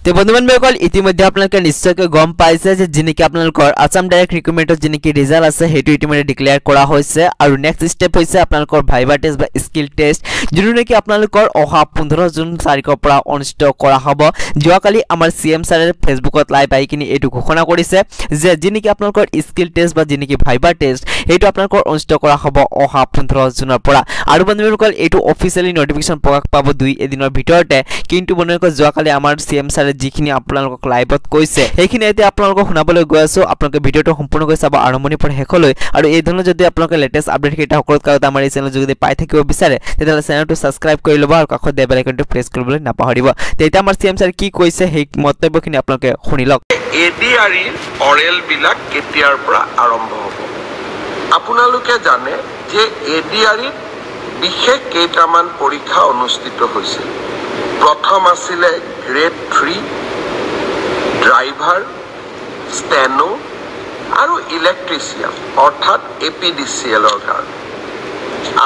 তো বন্ধুবান্ধৱসকল ইতিমধ্যে আপোনালোকে নিশ্চয়কৈ গম পাইছে যে যিনেকি আপোনালোকৰ আসাম ডাইৰেক্ট ৰিক্ৰুটমেণ্টৰ যিনেকি ৰিজাল্ট আছে হেতু ইতিমধ্যে ডিক্লেয়াৰ কৰা হৈছে আৰু নেক্সট স্টেপ হৈছে আপোনালোকৰ ভাইবা টেষ্ট বা স্কিল টেষ্ট যিটো নেকি আপোনালোকৰ অহা 15 জুন তাৰিখৰ পৰা অনুষ্ঠিত কৰা হ'ব যোৱাকালি আমাৰ সিএম ছাৰে ফেসবুকত লাইভ আইকিনি এটো ঘোষণা কৰিছে যে যিনেকি আপোনালোকৰ স্কিল টেষ্ট বা যিনেকি ভাইবা টেষ্ট হেতু আপোনালোকৰ অনুষ্ঠিত কৰা হ'ব অহা 15 জুনৰ পৰা আৰু বন্ধুসকল এটো অফিচিয়ালি নোটিফিকেশন প্ৰকাশ পাব 2 এদিনৰ ভিতৰতে কিন্তু বন্ধুসকল যোৱাকালি আমাৰ সিএম ছাৰে যিখিনি আপোনালোকক লাইভত কৈছে সেইখিনি এতে আপোনালোকক শুনাবলৈ গৈ আছো আপোনালোকে ভিডিওটো সম্পূৰ্ণকৈ চাব আৰম্ভণিৰ পৰা শেষলৈ আৰু এই ধৰণৰ যদি আপোনালোকে লেটেষ্ট আপডেট কেইটা সকলোত কাগজ আমাৰ এই চেনেল যোগেদি পাই থাকিব বিচাৰে তেতিয়াহলে চেনেলটো সাবস্ক্ৰাইব কৰি ল'ব আৰু কাষত দিয়া বেল আইকনটো প্ৰেছ কৰিবলৈ নাপাহৰিব তেতিয়া আমাৰ সিএম ছাৰে কি কৈছে সেই মন্তব্যখিনি আপোনালোকে শুনি লওক এডিআৰই অৰেল বিলাক কেতিয়াৰ পৰা আৰম্ভ হ'ব আপোনালোকে জানে যে এডিআৰই বিশেষ কেইটামান পৰীক্ষা অনুষ্ঠিত হৈছে প্ৰথম আছিল গ্ৰেড 3 ড্ৰাইভাৰ ষ্টেনো আৰু ইলেক্ট্ৰিচিয়ান অৰ্থাৎ এপিডিসিএল ৰ কাৰণে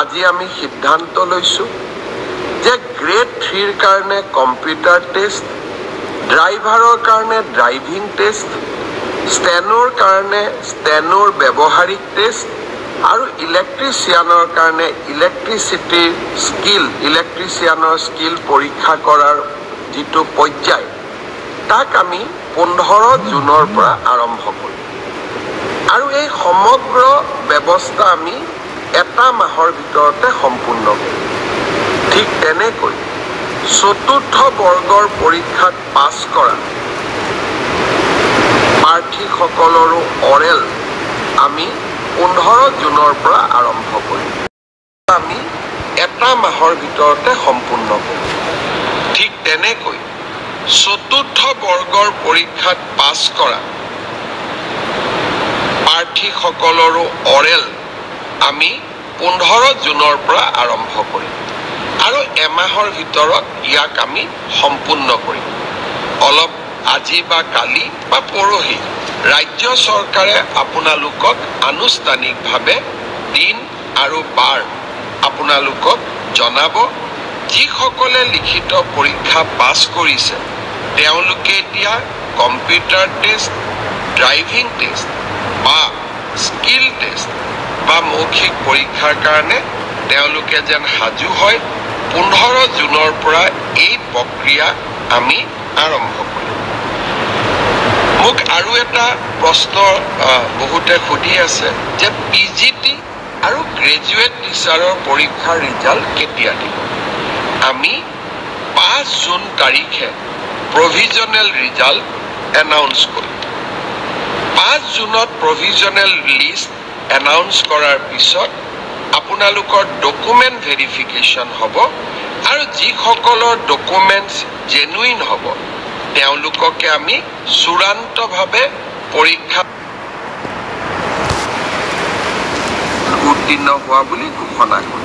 আজি আমি সিদ্ধান্ত লৈছো যে গ্ৰেড 3 ৰ কাৰণে কম্পিউটাৰ টেষ্ট ড্ৰাইভাৰৰ কাৰণে ড্ৰাইভিং টেষ্ট ষ্টেনোৰ কাৰণে ষ্টেনোৰ ব্যৱহাৰিক টেষ্ট আৰু ইলেক্ট্ৰিচিয়ানৰ কাৰণে ইলেক্ট্ৰিচিয়ানৰ স্কিল পৰীক্ষা কৰাৰ যিটো পৰ্যায় তাক আমি 15 জুনৰ পৰা আৰম্ভ কৰিম আৰু এই সমগ্ৰ ব্যৱস্থা আমি এটা মাহৰ ভিতৰতে সম্পূৰ্ণ কৰিম ঠিক তেনেকৈ চতুৰ্থ বৰ্গৰ পৰীক্ষাত পাছ কৰা প্ৰাৰ্থীসকলৰো অৰেল আমি 15 জুনৰ পৰা আৰম্ভ কৰিম আমি এটা মাহৰ ভিতৰতে সম্পূৰ্ণ কৰিম ঠিক তেনেকৈ চতুৰ্থ বৰ্গৰ পৰীক্ষাত পাছ কৰা প্ৰাৰ্থীসকলৰো অৰেল আমি 15 জুনৰ পৰা আৰম্ভ কৰিম আৰু এমাহৰ ভিতৰত ইয়াক আমি সম্পূৰ্ণ কৰিম অলপ আজি বা কালি বা পৰহি ৰাজ্য চৰকাৰে আপোনালোকক আনুষ্ঠানিকভাৱে দিন আৰু বাৰ আপোনালোকক জনাব যিসকলে লিখিত পৰীক্ষা পাছ কৰিছে তেওঁলোকে এতিয়া কম্পিউটাৰ টেষ্ট ড্ৰাইভিং টেষ্ট বা স্কিল টেষ্ট বা মৌখিক পৰীক্ষাৰ কাৰণে তেওঁলোকে যেন সাজু হয় 15 জুনৰ পৰা এই প্ৰক্ৰিয়া আমি আৰম্ভ কৰিম মোক আৰু এটা প্ৰশ্ন বহুতে সুধি আছে যে পিজিটি আৰু গ্ৰেজুৱেট টিচাৰৰ পৰীক্ষাৰ ৰিজাল্ট কেতিয়া দিব আমি 5 জুন তাৰিখে প্ৰভিজনেল ৰিজাল্ট এনাউন্স কৰিম 5 জুনত প্ৰভিজনেল লিষ্ট এনাউন্স কৰাৰ পিছত আপোনালোকৰ ডকুমেন্ট ভেৰিফিকেশন হ'ব আৰু যিসকলৰ ডকুমেন্টছ জেনুইন হ'ব তেওঁলোককে আমি চূড়ান্তভাৱে পৰীক্ষা উত্তীৰ্ণ হোৱা বুলি ঘোষণা কৰিম